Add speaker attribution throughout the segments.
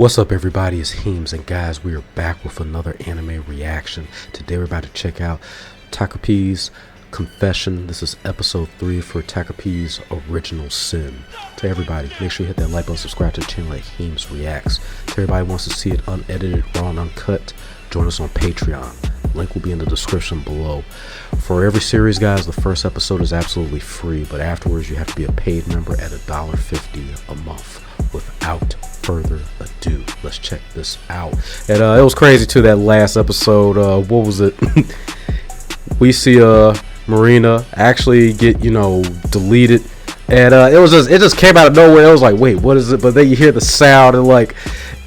Speaker 1: What's up, everybody? It's Heems, and guys, we are back with another anime reaction. Today we're about to check out Takopi's Confession. This is episode 3 for Takopi's Original Sin. To everybody, make sure you hit that like button, subscribe to the channel at Heems Reacts. To everybody who wants to see it unedited, raw, and uncut, join us on Patreon. Link will be in the description below. For every series, guys, the first episode is absolutely free, but afterwards you have to be a paid member at $1.50 a month. Without further ado, let's check this out. And it was crazy too, that last episode. What was it? We see Mirana actually get deleted, and it just came out of nowhere. It was like, wait, what is it? But then you hear the sound and like,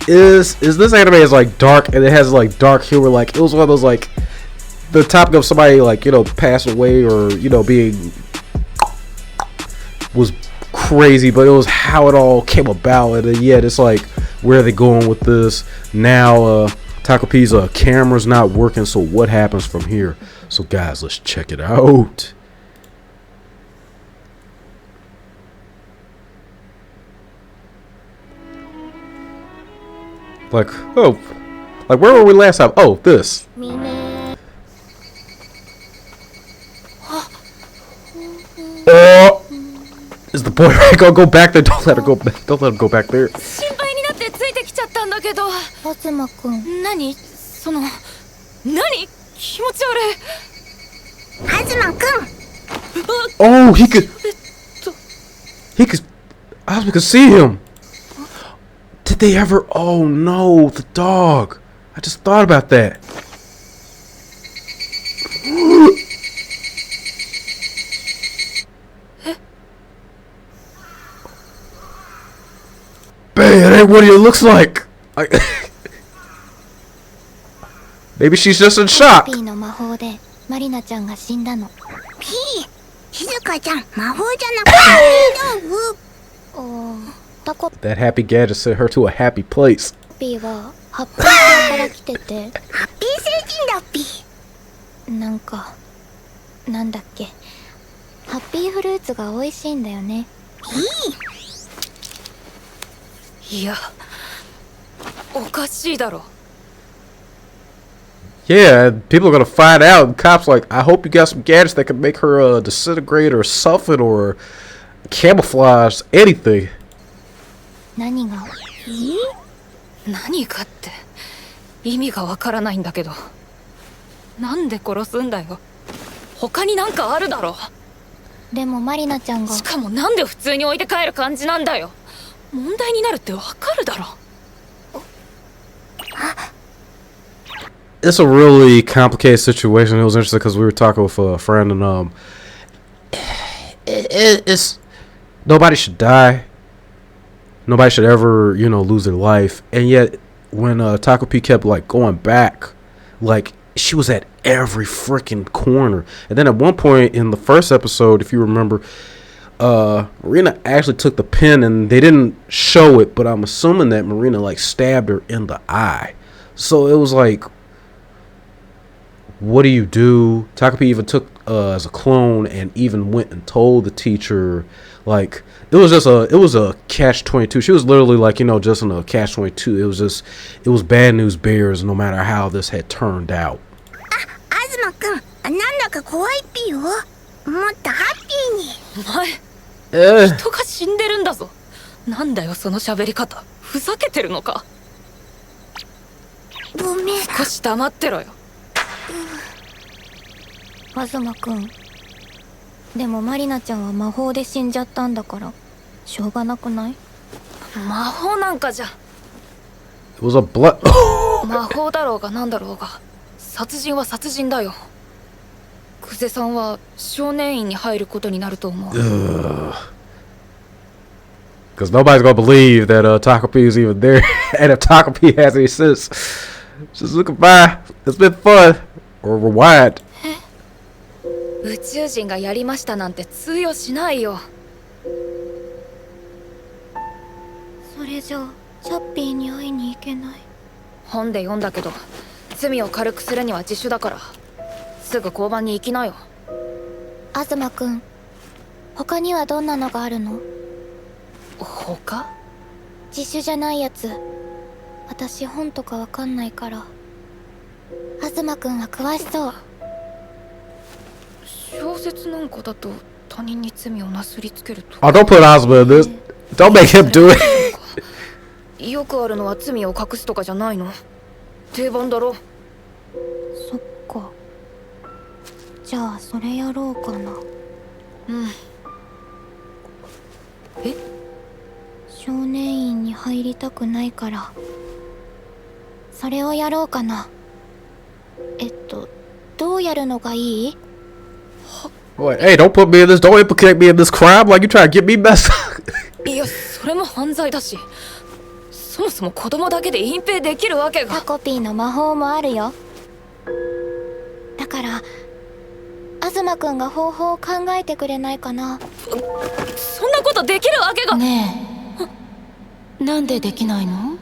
Speaker 1: is this anime is like dark, and it has like dark humor. Like, it was one of those, like, the topic of somebody like passing away or being was crazy, but it was how it all came about. And yet it's like, where are they going with this now? Takopi's camera's not working, so what happens from here? So guys, let's check it out. Like, oh, like, where were we last time? Oh, this. Oh, is the boy right? Go back there. Don't let her go back. Don't let him go back there. Oh, he could. Azuma could see him. Did they ever? Oh no, the dog. I just thought about that. Babe, that ain't what he looks like. Maybe she's just in shock. That happy gadget sent her to a happy place. Yeah, people are gonna find out. And cops like, I hope you got some gadgets that can make her disintegrate or soften or camouflage anything. What? It's a really complicated situation. It was interesting because we were talking with a friend, and it's nobody should die. Nobody should ever, lose their life. And yet, when Takopi kept like going back, like, she was at every freaking corner. And then at one point in the first episode, if you remember, Mirana actually took the pen, and they didn't show it, but I'm assuming that Mirana like stabbed her in the eye. So it was like, what do you do? Takopi even took as a clone and even went and told the teacher. Like, it was a catch-22. She was literally like, just in a catch-22. It was bad news bears no matter how this had turned out.
Speaker 2: Azuma-kun. でもマリナちゃんは魔法で死んじゃったんだからしょうがなくない？魔法なんかじゃ。
Speaker 1: It was a blood.
Speaker 2: 魔法だろうがなんだろうが殺人は殺人だよ。久世さんは少年院に入ることになると思う。
Speaker 1: Because nobody's gonna believe that Takopi is even there, and if Takopi has any sense, just look by. It's been fun. Or rewind.
Speaker 2: 宇宙人がやりましたなんて通用しないよ。それじゃあチャッピーに会いに行けない。本で読んだけど、罪を軽くするには自首だから、すぐ交番に行きなよ。東くん、他にはどんなのがあるの？他？自首じゃないやつ。
Speaker 3: 私本とかわかんないから。東くんは詳しそう。
Speaker 2: 小説なんかだと他人に罪をなすりつけると。
Speaker 1: Oh, don't put Azuma in this. Don't make him do it.
Speaker 2: よくあるのは罪を隠すとかじゃないの。定番だろ。
Speaker 3: そっか。じゃあそれやろうかな。
Speaker 2: うん。え？
Speaker 3: 少年院に入りたくないからそれをやろうかな。どうやるのがいい？
Speaker 1: Wait, hey, don't put me in this. Don't implicate me in this crime like you trying to get me messed up.
Speaker 2: いや、それも犯罪だし、そもそも子供だけで隠蔽できるわけが。
Speaker 3: タコピーの魔法もあるよ。だから東くんが方法を考えてくれないかな。
Speaker 2: そんなことできるわけが。
Speaker 4: ねえ、なんでできないの？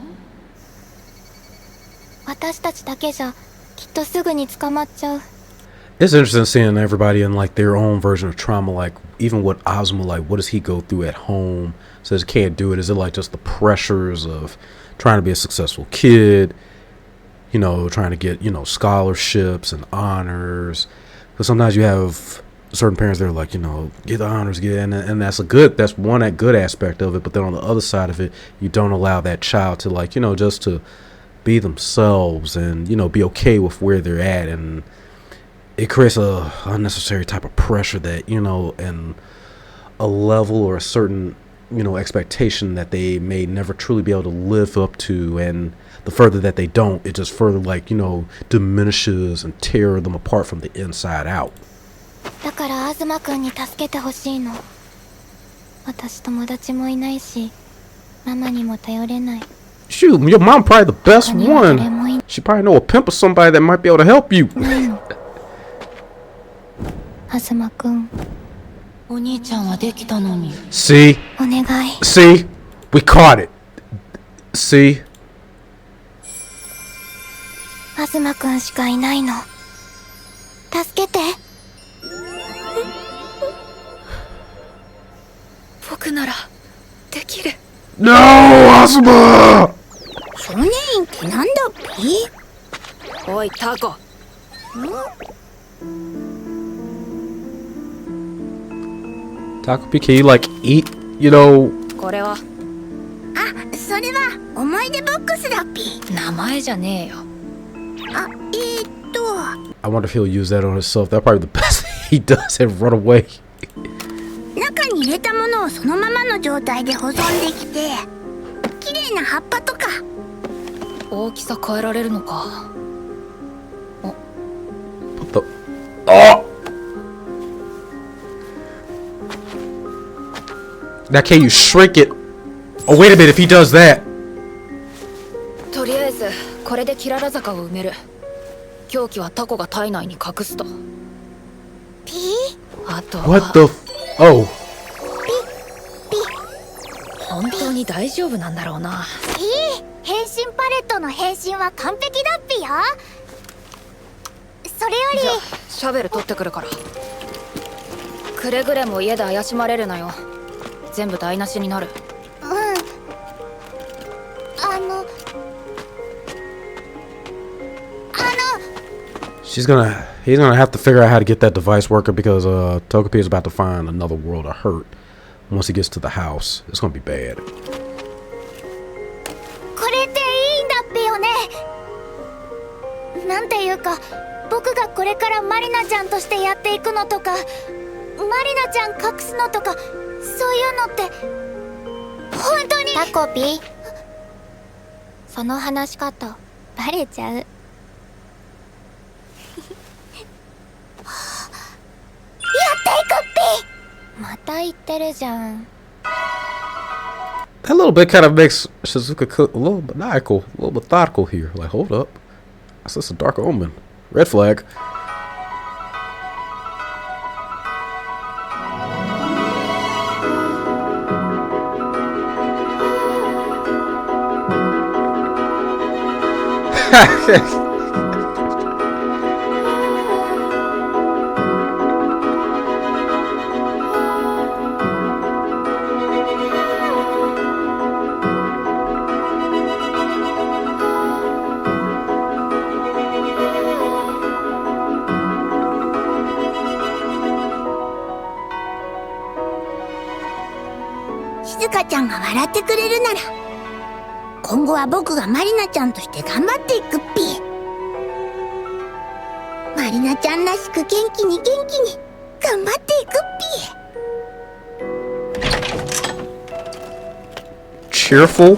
Speaker 3: 私たちだけじゃきっとすぐに捕まっちゃう。
Speaker 1: It's interesting seeing everybody in like their own version of trauma. Like even what Azuma, like what does he go through at home? Says he can't do it. Is it like just the pressures of trying to be a successful kid? You know, trying to get, you know, scholarships and honors. Because sometimes you have certain parents that are like, you know, get the honors, and that's one good aspect of it. But then on the other side of it, you don't allow that child to like, you know, just to be themselves and, you know, be okay with where they're at. And it creates a unnecessary type of pressure that, you know, and a level or a certain, you know, expectation that they may never truly be able to live up to. And the further that they don't, it just further like, you know, diminishes and tear them apart from the inside out.
Speaker 3: だから東くんに助けてほしいの。私友達もいないしママにも頼れない。
Speaker 1: Shoot, your mom probably the best one. She probably know a pimp or somebody that might be able to help you.
Speaker 3: 東くん、
Speaker 4: お兄ちゃんはできたのに。
Speaker 1: See?
Speaker 3: お願い。
Speaker 1: See? We caught it. See?
Speaker 3: 東くんしかいないの。助けて。
Speaker 2: 僕ならできる。
Speaker 1: No, Azuma!
Speaker 3: 少年院ってなんだっぴ？
Speaker 2: おいタコ。
Speaker 1: Takopi, can you like eat, you know?
Speaker 2: これは？
Speaker 3: あ、それは思い出ボックスだっぴ。
Speaker 2: 名前じゃねえよ。
Speaker 3: あ、
Speaker 1: I wonder if he'll use that on himself. That's probably the best thing he does and run away.
Speaker 3: 中に入れたものをそのままの状態で保存できて、綺麗な葉っぱとか。
Speaker 2: 大きさ変えられるのか。
Speaker 1: What the? Oh! Now can you shrink it? Oh, wait a minute, if he does that.
Speaker 2: とりあえずこれでキララ坂を埋める。凶器はタコが体内に隠すと。
Speaker 3: ピ
Speaker 2: あとは。
Speaker 1: What the? Oh.
Speaker 2: 本当に大丈夫なんだろうな。
Speaker 3: 変身パレットの変身は完璧だっぴよ。それより
Speaker 2: じゃあシャベル取ってくるから。くれぐれも家で怪しまれるなよ。全部台無しになる。
Speaker 1: He's gonna have to figure out how to get that device working because Togepi is about to find another world of hurt once he gets to the house. It's gonna be bad.
Speaker 3: これでいいんだっぴよね。なんていうか僕がこれからマリナちゃんとしてやっていくのとか、マリナちゃん隠すのとか、そういうのって本当に。タコピー、その話し方バレちゃう。また言ってるじゃん。
Speaker 1: That little bit kind of makes Shizuka a little maniacal, a little methodical here. Like, hold up, that's just a dark omen. Red flag.
Speaker 3: ちゃんが笑ってくれるなら、今後は僕がマリナちゃんとして頑張っていくっぴ。マリナちゃんらしく元気に頑張っていくっぴ。
Speaker 1: Cheerful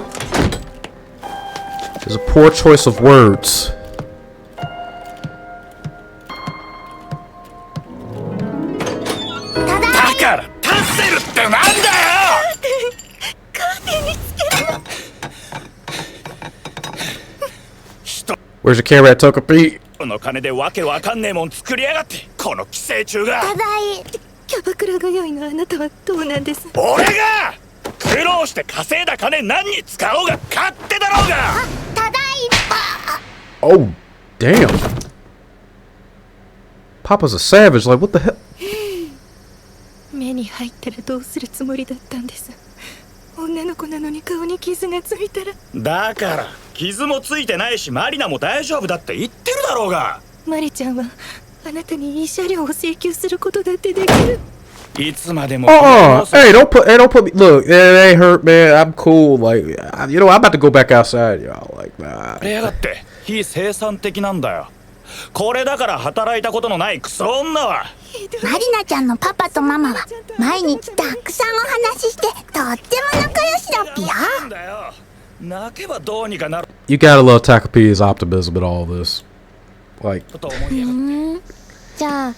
Speaker 1: is a poor choice of words.
Speaker 3: ただ
Speaker 5: だからタッセルってなんだよ。
Speaker 3: カーテンにつけるの。
Speaker 1: Where's your camera at, Tokopi?
Speaker 5: この金でわけわかんねえもん作りやがって、この寄生虫が。
Speaker 3: ただい。
Speaker 6: キャバクラが良いのあなたはどうなんです？
Speaker 5: 俺が苦労して稼いだ金何に使おうが勝手だろうが。
Speaker 3: ただい。
Speaker 1: Oh, damn. Papa's a savage. Like, what the hell?
Speaker 6: 目に入ったらどうするつもりだったんです。女の子なのに顔に傷がついたら。
Speaker 5: だから傷もついてないし、マリナも大丈夫だって言ってるだろうが。
Speaker 6: マリちゃんはあなたに慰謝料を請求することだってできる。
Speaker 5: いつまでも。
Speaker 1: Hey, don't put me. Look, it ain't hurt, man. I'm cool. Like, you know, I'm about to go back outside, y'all. Like, nah.
Speaker 5: やがって非生産的なんだよ。これだから働いたことのないクソ女は。
Speaker 3: マリナちゃんのパパとママは毎日たくさんお話しして、とっても仲良しだっぴよ。
Speaker 5: なんだよ。泣けばどうにかなる
Speaker 1: You gotta love Takopi's optimism in all this. Like,
Speaker 5: と思いやがって。
Speaker 3: じゃあ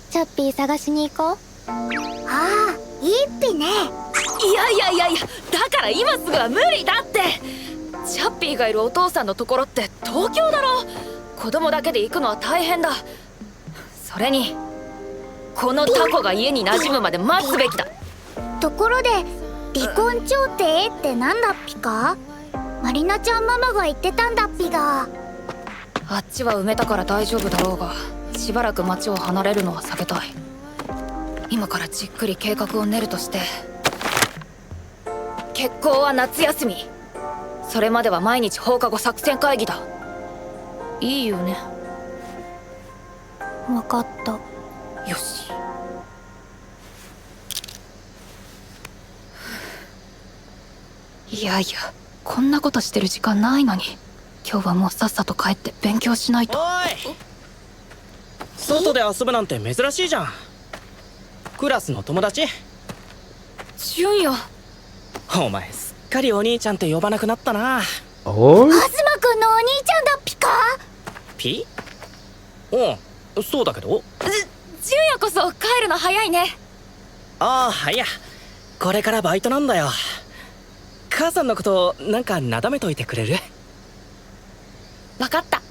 Speaker 3: チャッピー探しに行こう。ああ、いいっぴね。
Speaker 2: いやだから今すぐは無理だって。チャッピーがいるお父さんのところって東京だろ。子供だけで行くのは大変だ。それにこのタコが家に馴染むまで待つべきだ。
Speaker 3: ところで離婚調停ってなんだっぴか？マリナちゃんママが言ってたんだっぴが。
Speaker 2: あっちは埋めたから大丈夫だろうが、しばらく町を離れるのは避けたい。今からじっくり計画を練るとして、決行は夏休み。それまでは毎日放課後作戦会議だ。いいよね。
Speaker 3: わかった。
Speaker 2: よし。いやこんなことしてる時間ないのに。今日はもうさっさと帰って勉強しないと。
Speaker 7: おい、外で遊ぶなんて珍しいじゃん。クラスの友達？
Speaker 2: 純也。
Speaker 7: お前すっかりお兄ちゃんって呼ばなくなったな。
Speaker 1: oh?
Speaker 3: 東くんのお兄ちゃんだっぴか？
Speaker 7: ピ？うん、そうだけど。
Speaker 2: 純也こそ帰るの早いね。
Speaker 7: ああ、いや、これからバイトなんだよ。母さんのことなんかなだめといてくれる？
Speaker 2: わかった。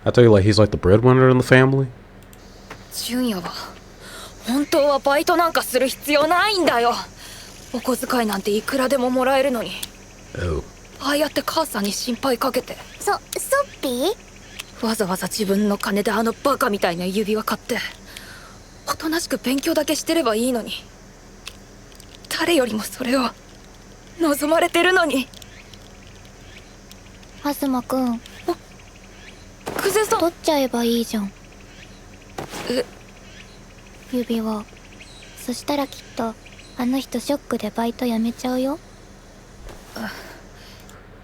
Speaker 1: I tell you, like, he's like the breadwinner in the family.
Speaker 2: 純也は本当はバイトなんかする必要ないんだよ。お小遣いなんていくらでももらえるのに。
Speaker 1: Oh.
Speaker 2: ああやって母さんに心配かけて、
Speaker 3: そっぴ？
Speaker 2: わざわざ自分の金であのバカみたいな指輪買って、おとなしく勉強だけしてればいいのに。誰よりもそれを望まれてるのに。
Speaker 3: 東くん、
Speaker 2: クゼさん。
Speaker 3: 取っちゃえばいいじゃん。
Speaker 2: え？
Speaker 3: 指輪。そしたらきっとあの人ショックでバイト辞めちゃうよ。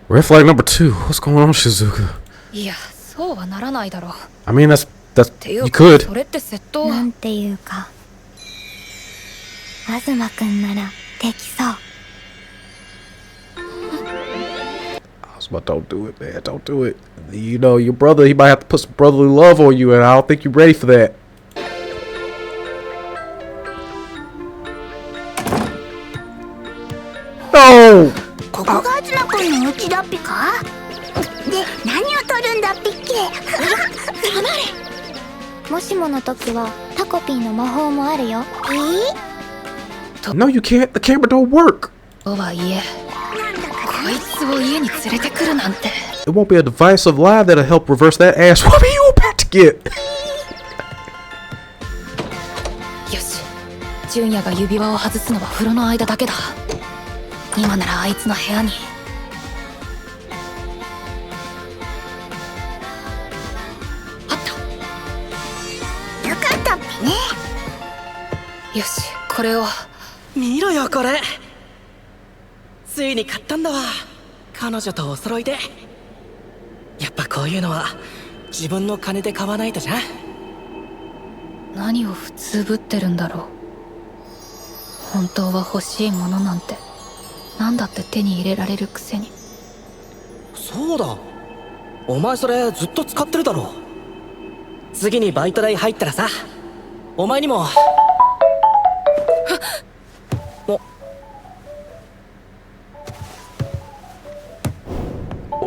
Speaker 1: Red flag number 2. What's going on, Shizuka?
Speaker 2: いや、そうはならないだろう。
Speaker 1: I mean, that's
Speaker 2: ていう
Speaker 1: you
Speaker 2: か
Speaker 1: could.
Speaker 2: それって窃盗。
Speaker 3: なんていうか、東くんならできそう。
Speaker 1: But don't do it, man. Don't do it. You know, your brother, he might have to put some brotherly love on you, and I don't think you're ready for that. No!
Speaker 3: ここが東くんの家だっぴか？で、何を取るんだっぴっけ？黙れ！もしもの時はタコピーの魔法もあるよ。
Speaker 1: No, you can't. The camera don't work.
Speaker 2: とはいえ、こいつを家に連れてくるなんて。
Speaker 1: It won't be a device of lie that'll help reverse that ass whooping you about to get.
Speaker 2: よし、純也が指輪を外すのは風呂の間だけだ。今ならあいつの部屋に。あった。
Speaker 3: よかったっぴね。
Speaker 2: よし、これを
Speaker 7: 見ろよこれ。ついに買ったんだわ、彼女とお揃いで。やっぱこういうのは自分の金で買わないとじゃん。
Speaker 2: 何を普通ぶってるんだろう。本当は欲しいものなんて何だって手に入れられるくせに。
Speaker 7: そうだ、お前それずっと使ってるだろ。次にバイト代入ったらさ、お前にも。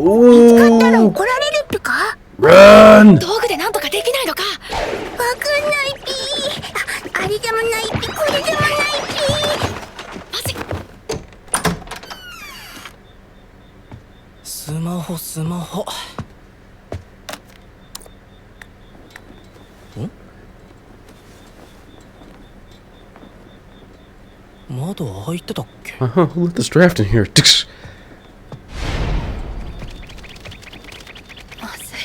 Speaker 3: 見つかったら怒られるってか。
Speaker 1: Run!
Speaker 2: 道具でなんとかできないのか。
Speaker 3: わかんないピー。あれでもないピ、これでもない
Speaker 2: マジ。
Speaker 7: スマホスマホ。窓開いてたっけ。
Speaker 1: Who let this draft in here?
Speaker 2: まずい。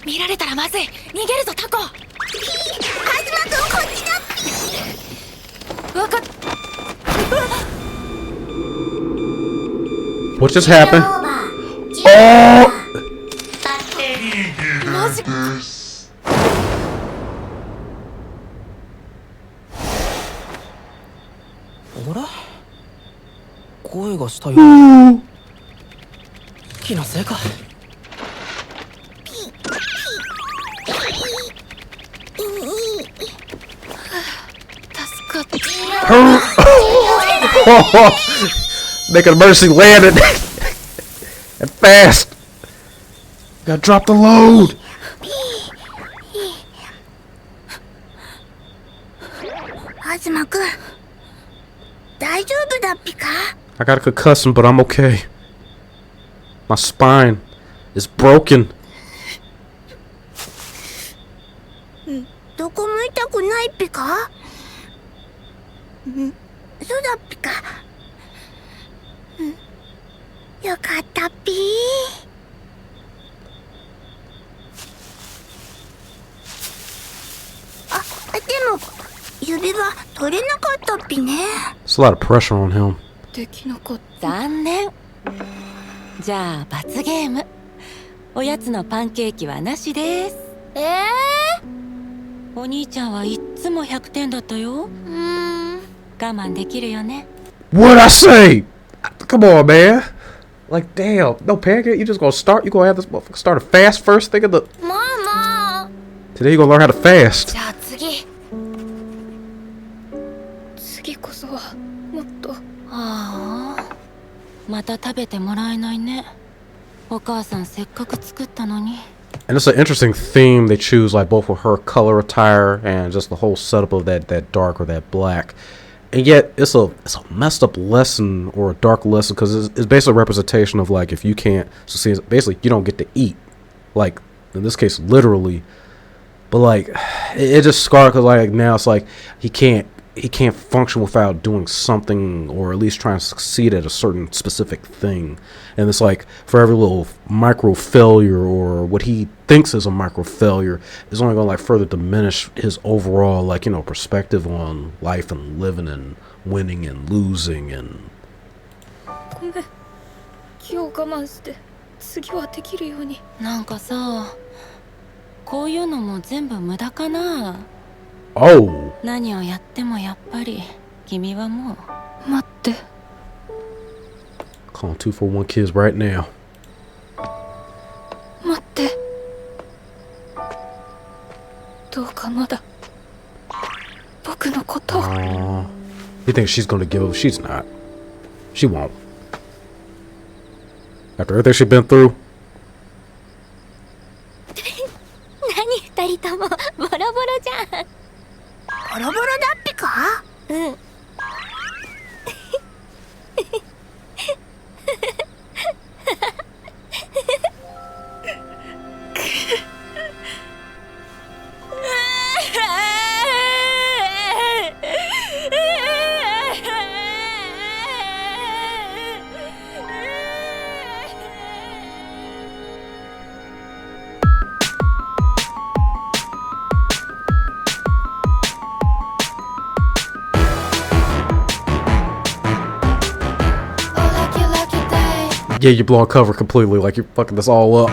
Speaker 2: 見られたらまずい。逃げるぞタコ。
Speaker 3: ピー。カズマくんこっちだピー。
Speaker 2: わかっ。
Speaker 1: What just happened?
Speaker 2: マジ。
Speaker 7: あれ、声がしたよ。気のせいか。
Speaker 2: 助かった。
Speaker 1: Make an emergency landing and fast. Gotta drop the load.
Speaker 3: カズマくん大丈夫だっぴか。
Speaker 1: I got a concussion, but I'm okay. My spine is broken.
Speaker 3: どこも痛くないっぴか。そうだっぴか。よかったっぴー。あ、でも指輪取れなかったっぴね。
Speaker 1: It's a lot of pressure on him.
Speaker 2: できなかった。
Speaker 4: 残念。じゃあ罰ゲーム。おやつのパンケーキはなしです。お兄ちゃんはいっつも100点だったよ。我慢できるよね。
Speaker 1: What'd I say? Come on, man. Like, damn. No pancake? You just gonna start? You gonna have this motherfucker start a fast first thing of the...
Speaker 3: もうもう。
Speaker 1: Today you gonna learn how to fast.
Speaker 2: じゃあ次。次こそはもっと。
Speaker 4: ああ、また食べてもらえないね。お母さんせっかく作ったのに。
Speaker 1: And it's an interesting theme they choose, like both with her color attire and just the whole setup of that dark or that black. And yet it's a messed up lesson or a dark lesson because it's basically a representation of like if you can't succeed, basically you don't get to eat. Like in this case, literally. But like it just scarred because like now it's like he can't function without doing something or at least trying to succeed at a certain specific thing. And it's like for every little micro failure or what he thinks is a micro failure is only going to like further diminish his overall like, you know, perspective on life and living and winning and losing and...
Speaker 2: ごめん。気を我慢して次はできるように。
Speaker 4: なんかさ、こういうのも全部無駄かな。
Speaker 1: Oh!
Speaker 4: 何をやってもやっぱり君はもう。
Speaker 2: 待って。
Speaker 1: Calling 241 kids right now.
Speaker 2: 待って。どうかまだ僕のことを。
Speaker 1: He thinks she's gonna give up. She's not. She won't. After everything she's been through.
Speaker 3: 何二人ともボロボロじゃん。ボロボロだっぴか。うん。
Speaker 1: yeah, you're blowing cover completely. Like, you're fucking this all up.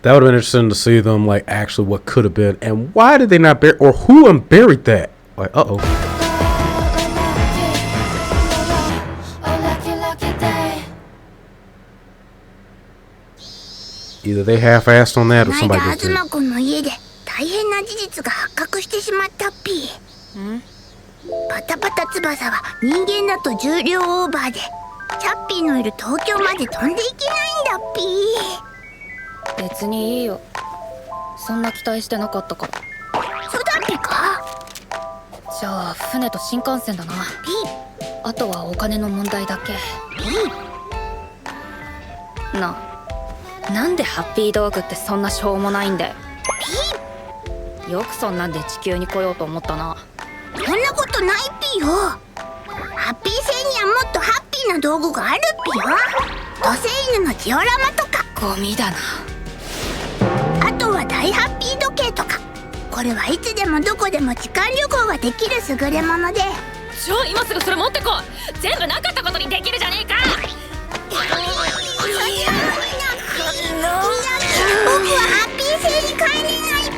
Speaker 1: That would have been interesting to see them, like, actually what could have been. And why did they not bury, or who unburied that? Like, uh-oh. Either they half-assed on that or somebody just did.
Speaker 3: この家で大変な事実が発覚してしまったっぴ。パタパタ翼は人間だと重量オーバーで、チャッピーのいる東京まで飛んでいけないんだっぴ。
Speaker 2: 別にいいよ。そんな期待してなかったから。
Speaker 3: そうだっぴか。
Speaker 2: じゃあ船と新幹線だな。あとはお金の問題だけ。なんでハッピードッグってそんなしょうもないんだよ。よくそんなんで地球に来ようと思ったな。
Speaker 3: そんなことないっぴよ。ハッピー星にはもっとハッピーな道具があるっぴよ。土星犬のジオラマとか。
Speaker 2: ゴミだな。
Speaker 3: あとは大ハッピー時計とか。これはいつでもどこでも時間旅行ができる優れもので。
Speaker 2: じゃあ今すぐそれ持ってこい。全部なかったことにできるじゃねえか。
Speaker 3: 僕はハッピー星に帰れないっ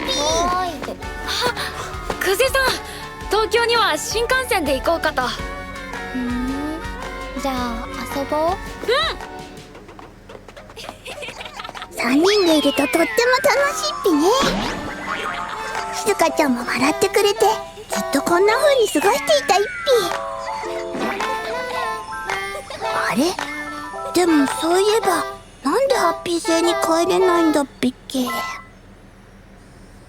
Speaker 3: ぴ。
Speaker 2: クゼさん、東京には新幹線で行こうかと。
Speaker 3: じゃあ遊ぼう。3人でいるととっても楽しいっぴね。静香ちゃんも笑ってくれて、ずっとこんな風に過ごしていたいっぴ。あれ？でもそういえば、なんでハッピー星に帰れないんだっぴっけ。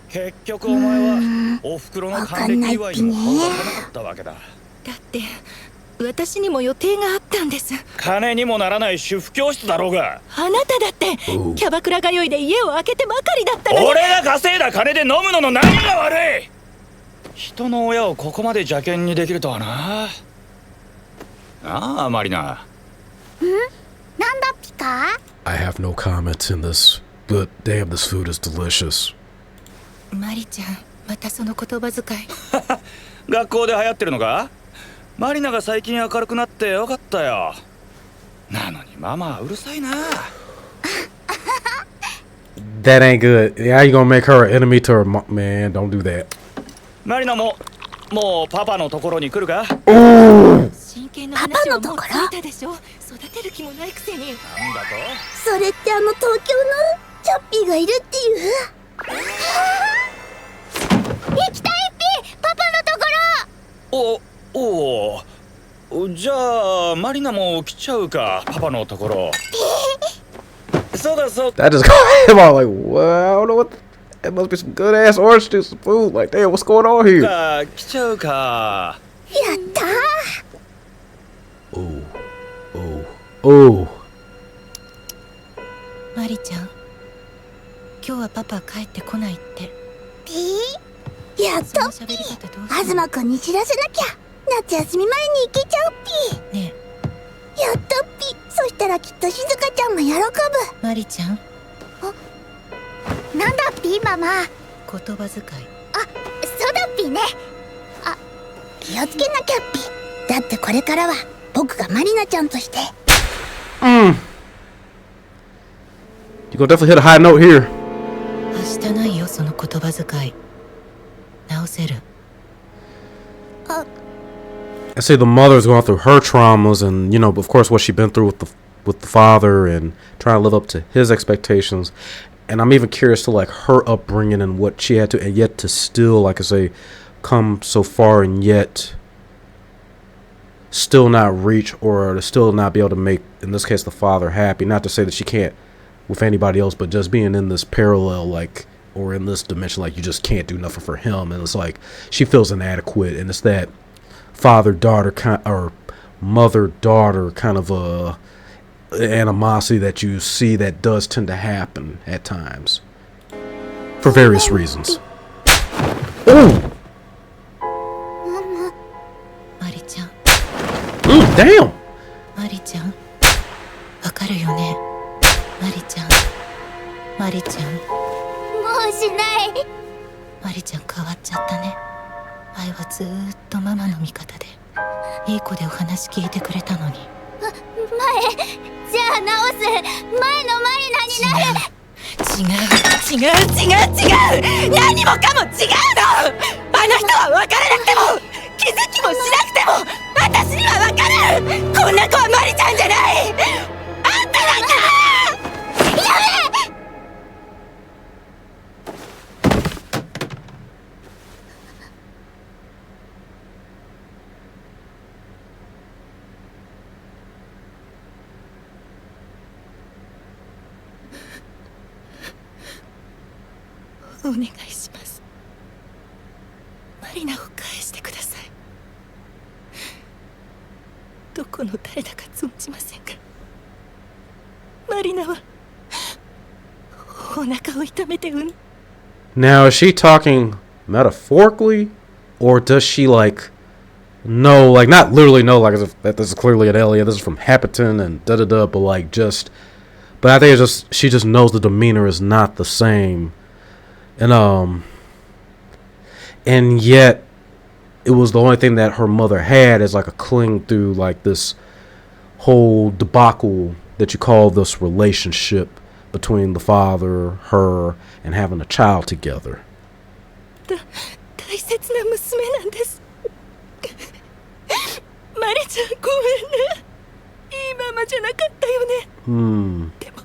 Speaker 5: 結局お前はおふくろの還暦祝いにも顔がなかったわけだ。
Speaker 6: だって私にも予定があったんです。
Speaker 5: 金にもならない主婦教室だろうが。
Speaker 6: あなただってキャバクラ通いで家を空けてばかりだったのに。
Speaker 5: 俺が稼いだ金で飲むのの何が悪い。人の親をここまで邪険にできるとはな。ああ、マリナ。
Speaker 3: なんだっぴか？
Speaker 1: I have no comments in this, but damn, this food is delicious.
Speaker 6: マリちゃん、またその言葉遣い。
Speaker 5: 学校で流行ってるのか？マリナが最近明るくなってよかったよ。なのにママはうるさいな。
Speaker 1: That ain't good. How you gonna make her an enemy to her man? Don't do that.
Speaker 5: マリナもうパパのところに来るか？
Speaker 6: 真剣な話はもうついたでしょ。育てる気もないくせに。
Speaker 5: なんだと？
Speaker 3: それって東京のチャッピーがいるっていう。行きたいっぴ、パパのところ。
Speaker 5: おじゃあマリナも来ちゃうか、パパのところ。そうだそう。
Speaker 1: That just caught him all like, well, I don't know what. It must be some good ass orange juice and food. Like, damn, what's going on here?
Speaker 5: 来ちゃうか。
Speaker 3: やったー。
Speaker 1: Oh.
Speaker 6: マリちゃん、今日はパパ帰ってこないって。
Speaker 3: やっとっ
Speaker 6: その喋り方どうする？
Speaker 3: 東くんに知らせなきゃ。夏休み前に行けちゃうっぴ。
Speaker 6: ね
Speaker 3: やったっぴ。そしたらきっと静香ちゃんも喜ぶ。
Speaker 6: え、マリちゃん、
Speaker 3: なんだっぴママ。
Speaker 6: 言葉遣い。
Speaker 3: そうだっぴね。気をつけなきゃっぴ。だってこれからは僕がマリナちゃんとして。
Speaker 1: You gonna definitely hit a high note here.
Speaker 6: 明日ないよ、その言葉遣い。直せる。
Speaker 1: I say the mother's going through her traumas, and you know, of course, what she's been through with the father, and trying to live up to his expectations. And I'm even curious to like her upbringing and what she had to, and yet to still, like I say, come so far and yet still not reach, or to still not be able to make, in this case, the father happy. Not to say that she can't with anybody else, but just being in this parallel, like, or in this dimension, like, you just can't do nothing for him. And it's like she feels inadequate, and it's that father-daughter kind, or mother-daughter kind of a animosity that you see that does tend to happen at times for various reasons. Oh,
Speaker 4: マリちゃん
Speaker 1: damn.
Speaker 4: マリちゃんわかるよねマリちゃんマリちゃん
Speaker 3: もうしない。
Speaker 4: マリちゃん変わっちゃったね愛はずーっとママの味方でいい子でお話聞いてくれたのに
Speaker 3: じゃあ直す。前のマリナになる。
Speaker 4: 違う何もかも違うのあの人は別れなくても気づきもしなくても私には分かるこんな子はマリちゃんじゃないあんたなんだお願いしますマリナを返してくださいどこの誰だか存じませんがマリナはお腹を痛めて
Speaker 1: Now, is she talking metaphorically, or does she like know, like not literally know, like as if that this is clearly an alien, this is from Happiton and da da da, but like just, but I think it's just she just knows the demeanor is not the same, and yet it was the only thing that her mother had is like a cling through like this whole debacle that you call this relationship between the father, her, and having a child together.
Speaker 6: 大切な娘なんですマリちゃんごめんねいいママじゃなかったよねでも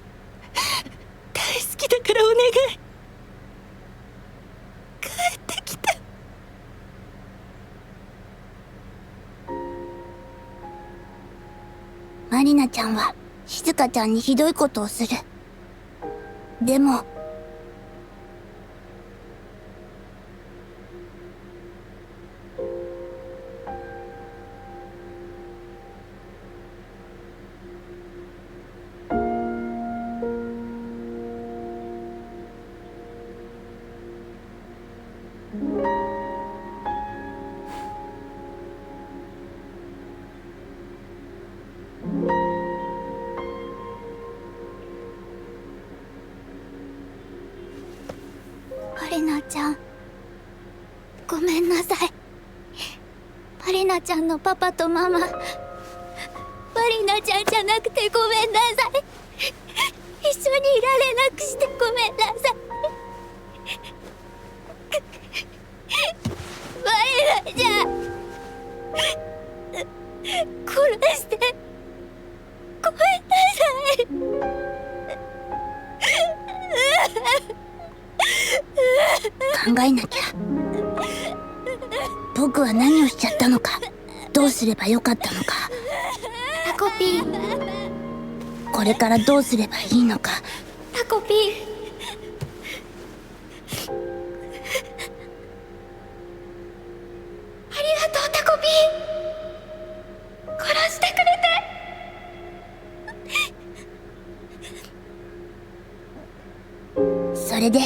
Speaker 6: 大好きだからお願い帰ってきて
Speaker 3: マリナちゃんは静香ちゃんにひどいことをする。でもマリナちゃんごめんなさい。マリナちゃんのパパとマママリナちゃんじゃなくてごめんなさい。一緒にいられなくしてごめんなさい。マリナちゃん殺してごめんなさい。考えなきゃ。僕は何をしちゃったのか、どうすればよかったのか、タコピーこれからどうすればいいのか。タコピーありがとうタコピー殺してくれて。それで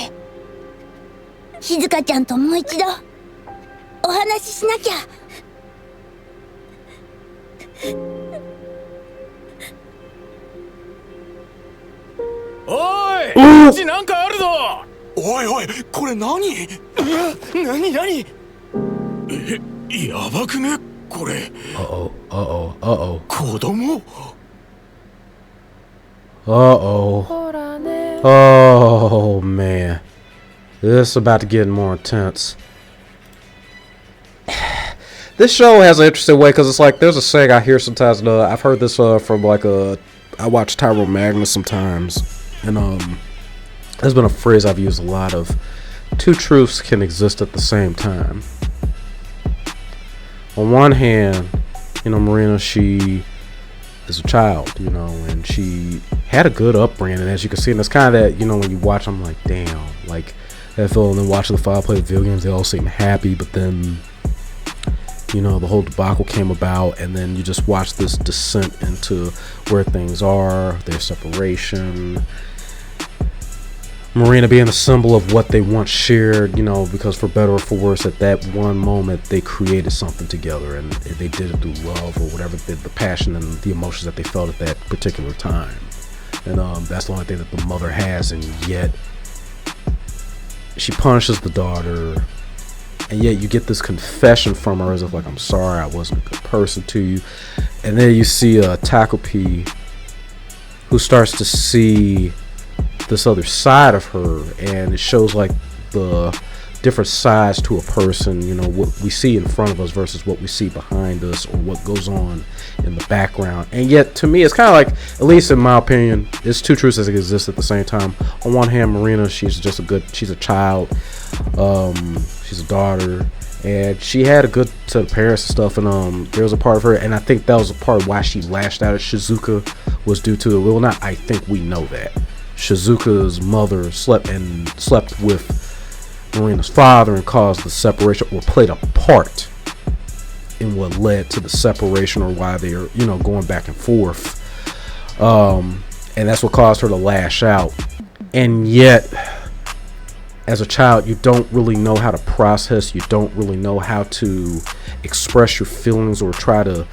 Speaker 3: 静香ちゃんともう一度お話ししなきゃ。
Speaker 5: おい、うちなんかあるぞ。
Speaker 8: おいおい、これ何？
Speaker 5: 何
Speaker 8: やばくねこれ。子供
Speaker 1: Oh man, this is about to get more intense. This show has an interesting way because it's like there's a saying I hear sometimes. I've heard this from like I watch Tyrone Magnus sometimes, and there's been a phrase I've used a lot of: two truths can exist at the same time. on one hand, you know, Mirana, she is a child, you know, and she had a good upbringing, and as you can see, and it's kind of that, you know, when you watch, I'm like, damn, like that feeling. And then watching the five play video games, they all seem happy, but then, you know, the whole debacle came about, and then you just watch this descent into where things are, their separation, Mirana being a symbol of what they once shared, you know, because for better or for worse, at that one moment, they created something together, and they did it through love or whatever, the passion and the emotions that they felt at that particular time. And that's the only thing that the mother has, and yet she punishes the daughter, and yet you get this confession from her as if like, I'm sorry, I wasn't a good person to you. And then you see Takopi, who starts to see this other side of her, and it shows like the different sides to a person, you know, what we see in front of us versus what we see behind us, or what goes on in the background. And yet to me, it's kind of like, at least in my opinion, it's two truths that exist at the same time. On one hand, Mirana, she's a child, she's a daughter, and she had a good set of parents and stuff, and there was a part of her, and I think that was a part of why she lashed out at Shizuka, was due to, well, not I think, we know that Shizuka's mother slept with Mirana's father and caused the separation, or played a part in what led to the separation, or why they're, you know, going back and forth, and that's what caused her to lash out. And yet, as a child, you don't really know how to process, you don't really know how to express your feelings, or try to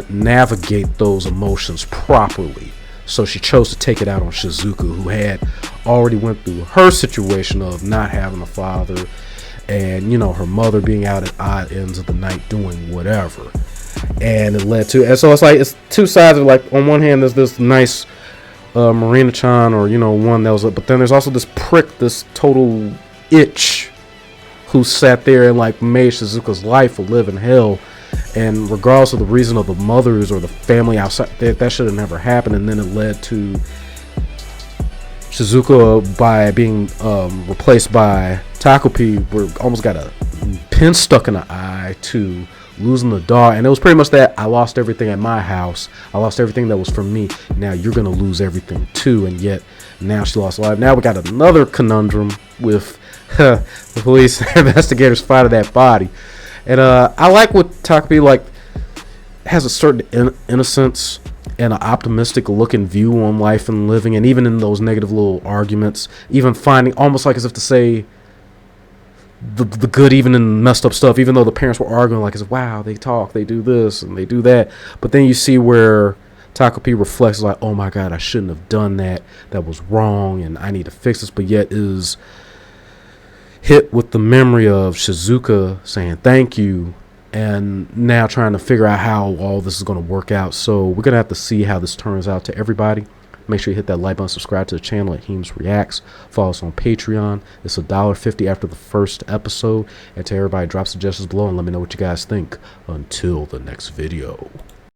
Speaker 1: navigate those emotions properly. So she chose to take it out on Shizuka, who had already went through her situation of not having a father, and, you know, her mother being out at odd ends of the night doing whatever, and it led to, and so it's like, it's two sides of, like, on one hand there's this nice Mirana-chan, or, you know, one that was, but then there's also this prick, this total itch, who sat there and like made Shizuka's life a living hell. And regardless of the reason of the mothers or the family outside, that should have never happened. And then it led to Shizuka by being replaced by Takopi, where almost got a pin stuck in the eye, to losing the dog. And it was pretty much that, I lost everything at my house, I lost everything that was for me, now you're gonna lose everything too. And yet now she lost life. Now we got another conundrum with the police investigators finding that body. And I like what Takopi, like, has a certain innocence and an optimistic looking view on life and living, and even in those negative little arguments, even finding, almost like as if to say the good even in messed up stuff, even though the parents were arguing, like, as if, wow, they talk, they do this and they do that. But then you see where Takopi reflects, like, oh my god, I shouldn't have done that, that was wrong, and I need to fix this. But yet is hit with the memory of Shizuka saying thank you, and now trying to figure out how all this is going to work out. So we're going to have to see how this turns out to everybody. Make sure you hit that like button, subscribe to the channel at Heems Reacts, follow us on Patreon. It's $1.50 after the first episode. And to everybody, drop suggestions below and let me know what you guys think. Until the next video.